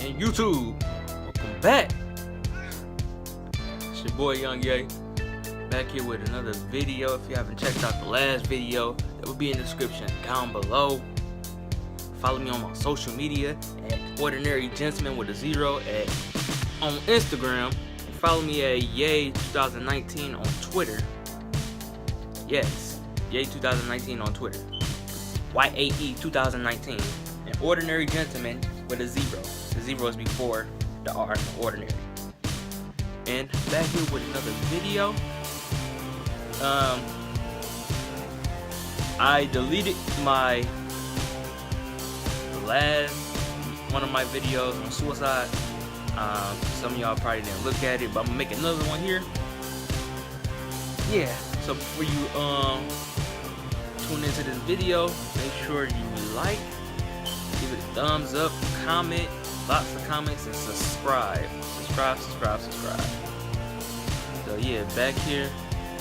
and YouTube. Welcome back. It's your boy Young Ye, back here with another video. If you haven't checked out the last video, it will be in the description down below. Follow me on my social media at Ordinary Gentleman with a 0 on Instagram. And follow me at Ye2019 on Twitter. Yes, Ye2019 on Twitter. YAE 2019. An Ordinary Gentleman with a 0. The 0 is before the R, ordinary. And back here with another video. I deleted my last one of my videos on suicide. Some of y'all probably didn't look at it, but I'm gonna make another one here. Yeah. So before you tune into this video, make sure you like, give it a thumbs up, comment, lots of comments, and subscribe. Subscribe. So yeah, back here,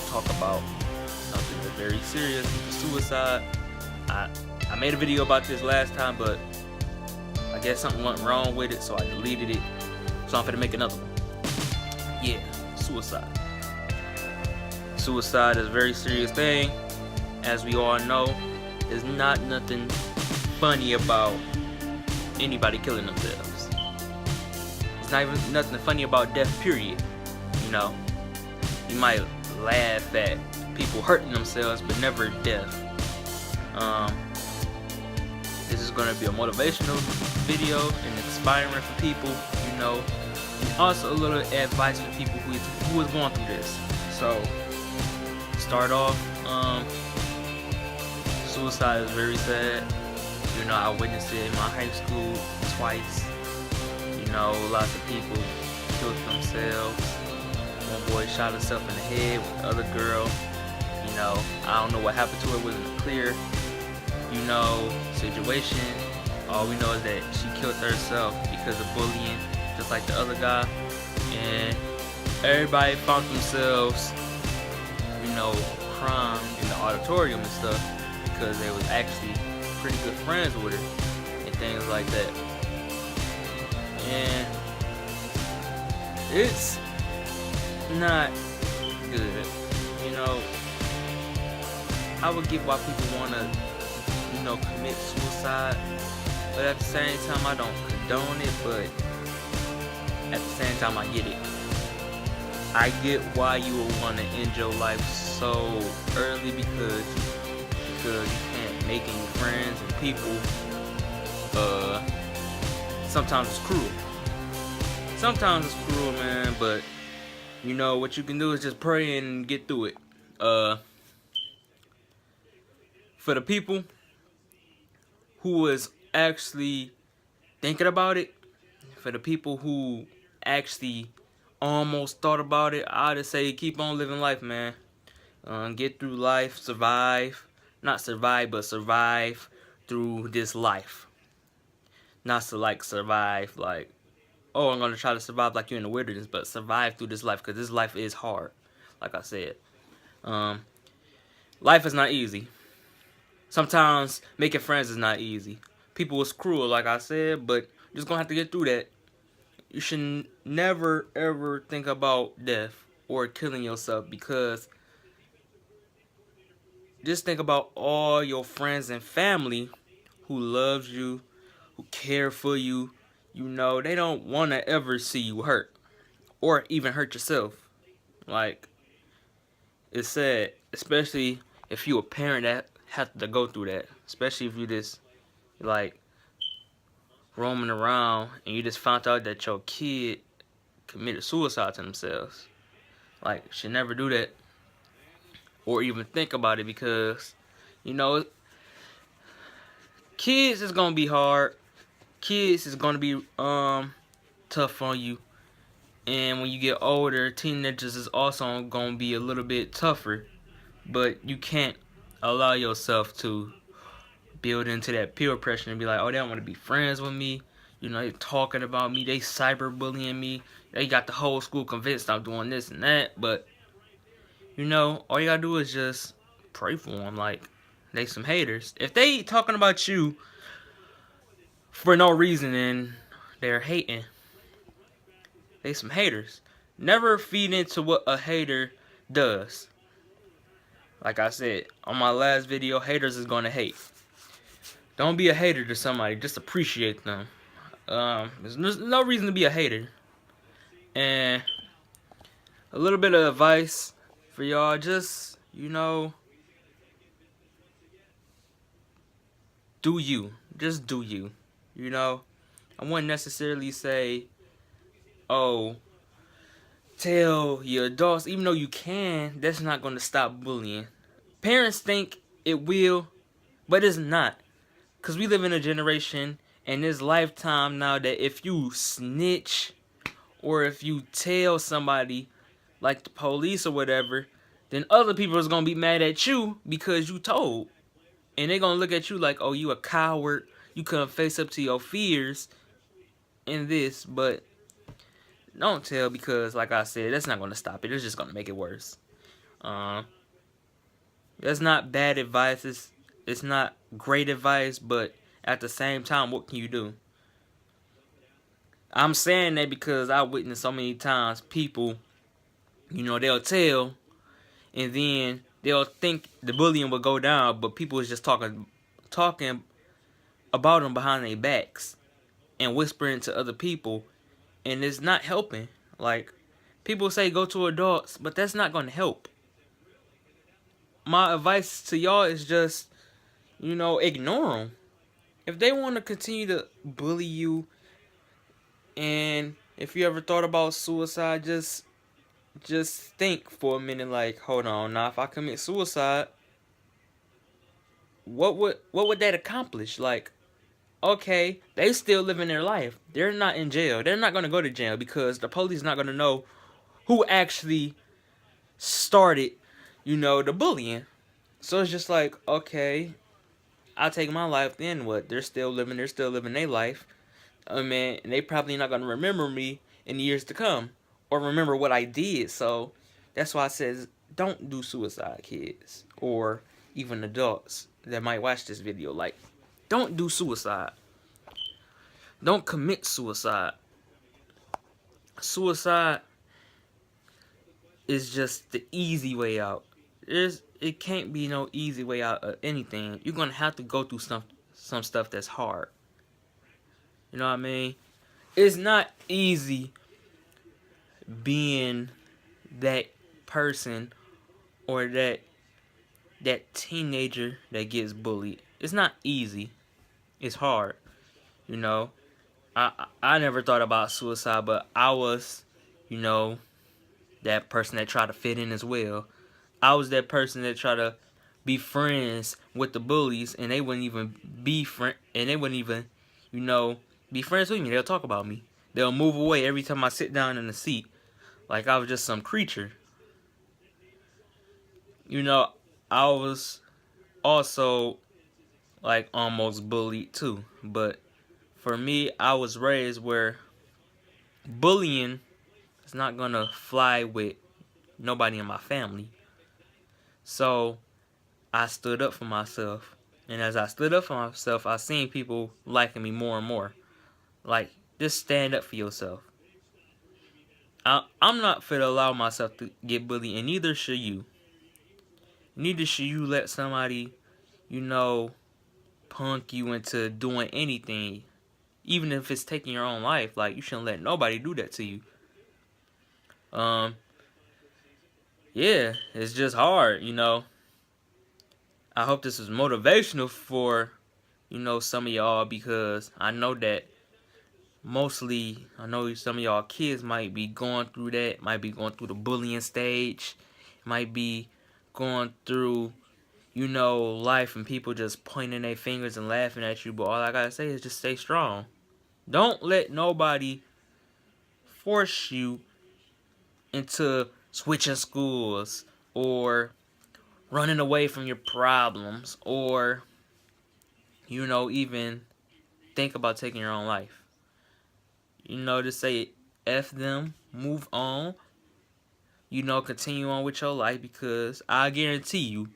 talk about something that's very serious, suicide. I made a video about this last time, but I guess something went wrong with it, so I deleted it. So I'm gonna make another one. Yeah, suicide. Suicide is a very serious thing. As we all know, there's not nothing funny about anybody killing themselves. It's not even nothing funny about death, period. You know, you might laugh at people hurting themselves, but never death. This is going to be a motivational video and inspiring for people, you know, and also a little advice for people who is going through this. So, start off, suicide is very sad. You know, I witnessed it in my high school twice. You know, lots of people killed themselves. One boy shot himself in the head with the other girl. You know, I don't know what happened to her, it wasn't clear, you know, situation. All we know is that she killed herself because of bullying, just like the other guy. And everybody found themselves, you know, crying in the auditorium and stuff because they was actually pretty good friends with her and things like that. And it's not good, you know. I would get why people want to, you know, commit suicide, but at the same time I don't condone it, but at the same time I get it. I get why you would want to end your life so early because you can't make any friends and people. Sometimes it's cruel. Sometimes it's cruel, man, but you know what you can do is just pray and get through it. For the people who was actually thinking about it, for the people who actually almost thought about it, I'd just say keep on living life, man. Get through life, survive. Not survive, but survive through this life. Not to like survive like, oh, I'm gonna try to survive like you're in the wilderness, but survive through this life, because this life is hard. Like I said, life is not easy. Sometimes making friends is not easy. People is cruel, like I said, but you're just gonna have to get through that. You should never ever think about death or killing yourself, because just think about all your friends and family who loves you, who care for you. You know, they don't want to ever see you hurt or even hurt yourself. Like, it's sad, especially if you're a parent that have to go through that. Especially if you just, like, roaming around and you just found out that your kid committed suicide to themselves. Like, you should never do that or even think about it, because, you know, kids is gonna be hard. Kids is gonna be tough on you, and when you get older, teenagers is also gonna be a little bit tougher. But you can't allow yourself to build into that peer pressure and be like, oh, they don't want to be friends with me. You know, they're talking about me, they cyberbullying me, they got the whole school convinced I'm doing this and that. But you know, all you gotta do is just pray for them. Like, they some haters. If they talking about you for no reason, and They're hating. They some haters. Never feed into what a hater does. Like I said on my last video, haters is gonna hate. Don't be a hater to somebody. Just appreciate them. There's no reason to be a hater. And a little bit of advice for y'all. Just, do you. Just do you. I wouldn't necessarily say, oh, tell your adults, even though you can, that's not going to stop bullying. Parents think it will, but it's not. Because we live in a generation and this lifetime now that if you snitch or if you tell somebody, like the police or whatever, then other people is going to be mad at you because you told. And they're going to look at you like, oh, you a coward. You couldn't face up to your fears in this. But don't tell because, like I said, that's not going to stop it. It's just going to make it worse. That's not bad advice. It's not great advice. But at the same time, what can you do? I'm saying that because I witnessed so many times people, they'll tell and then they'll think the bullying will go down, but people is just talking about them behind their backs and whispering to other people, and it's not helping. Like, people say go to adults, but that's not going to help. My advice to y'all is just, ignore them. If they want to continue to bully you, and if you ever thought about suicide, just think for a minute, like, hold on, now if I commit suicide, what would that accomplish? Like, okay, they still living their life. They're not in jail. They're not going to go to jail because the police not going to know who actually started, the bullying. So it's just like, okay, I'll take my life, then what? They're still living their life. I mean, and they probably not going to remember me in years to come or remember what I did. So that's why I says don't do suicide, kids, or even adults that might watch this video. Like, don't do suicide. Don't commit suicide. Suicide is just the easy way out. It can't be no easy way out of anything. You're gonna have to go through some stuff that's hard. You know what I mean? It's not easy being that person or that teenager that gets bullied. It's not easy. It's hard. I never thought about suicide, but I was, that person that tried to fit in as well. I was that person that tried to be friends with the bullies, and they wouldn't even be be friends with me. They'll talk about me. They'll move away every time I sit down in the seat, like I was just some creature. I was also like almost bullied too, but for me, I was raised where bullying is not gonna fly with nobody in my family. So I stood up for myself, and as I stood up for myself, I seen people liking me more and more. Like, just stand up for yourself. I'm not fit to allow myself to get bullied, and neither should you. Neither should you let somebody, punk you into doing anything, even if it's taking your own life. Like, you shouldn't let nobody do that to you. Yeah, it's just hard, I hope this was motivational for, some of y'all, because I know that I know some of y'all kids might be going through that, might be going through the bullying stage, might be going through, life and people just pointing their fingers and laughing at you. But all I gotta say is just stay strong. Don't let nobody force you into switching schools or running away from your problems or, even think about taking your own life. Just say F them, move on, continue on with your life, because I guarantee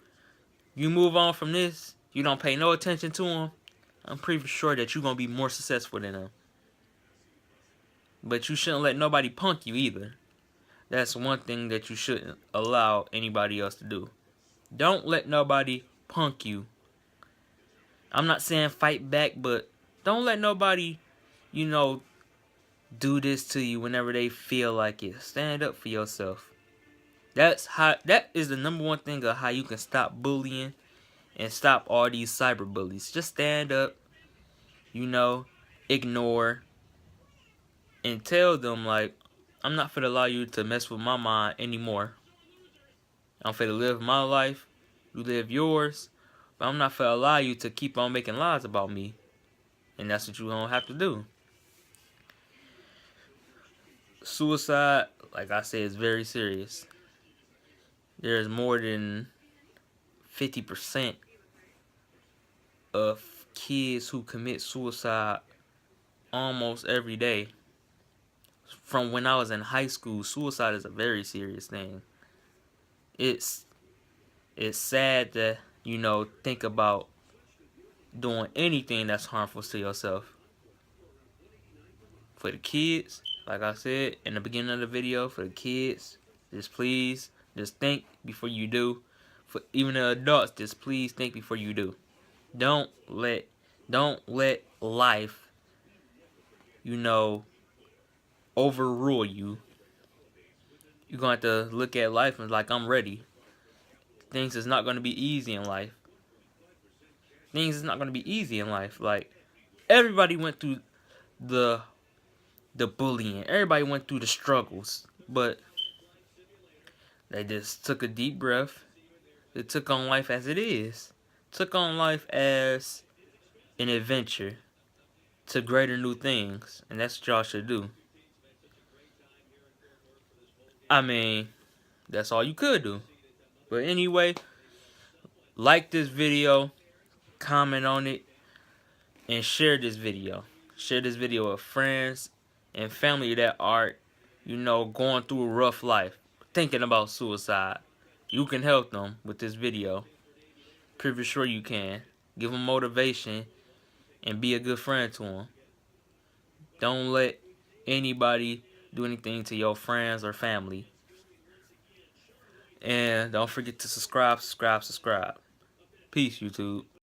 you move on from this, you don't pay no attention to them, I'm pretty sure that you're going to be more successful than them. But you shouldn't let nobody punk you either. That's one thing that you shouldn't allow anybody else to do. Don't let nobody punk you. I'm not saying fight back, but don't let nobody, do this to you whenever they feel like it. Stand up for yourself. That is the number one thing of how you can stop bullying and stop all these cyber bullies. Just stand up, ignore, and tell them, like, I'm not finna allow you to mess with my mind anymore. I'm finna live my life, you live yours, but I'm not finna allow you to keep on making lies about me. And that's what you gonna have to do. Suicide, like I said, is very serious. There's more than 50% of kids who commit suicide almost every day. From when I was in high school, suicide is a very serious thing. It's sad to, think about doing anything that's harmful to yourself. For the kids, like I said in the beginning of the video, for the kids, just think before you do. For even the adults, just please think before you do. Don't let life, overrule you. You're going to have to look at life and like, I'm ready. Things is not going to be easy in life. Like, everybody went through the bullying. Everybody went through the struggles. But they just took a deep breath. They took on life as it is. Took on life as an adventure to greater new things. And that's what y'all should do. I mean, that's all you could do. But anyway, like this video, comment on it, and share this video. Share this video with friends and family that are, going through a rough life, thinking about suicide. You can help them with this video. Pretty sure you can. Give them motivation and be a good friend to them. Don't let anybody do anything to your friends or family. And don't forget to subscribe. Peace, YouTube.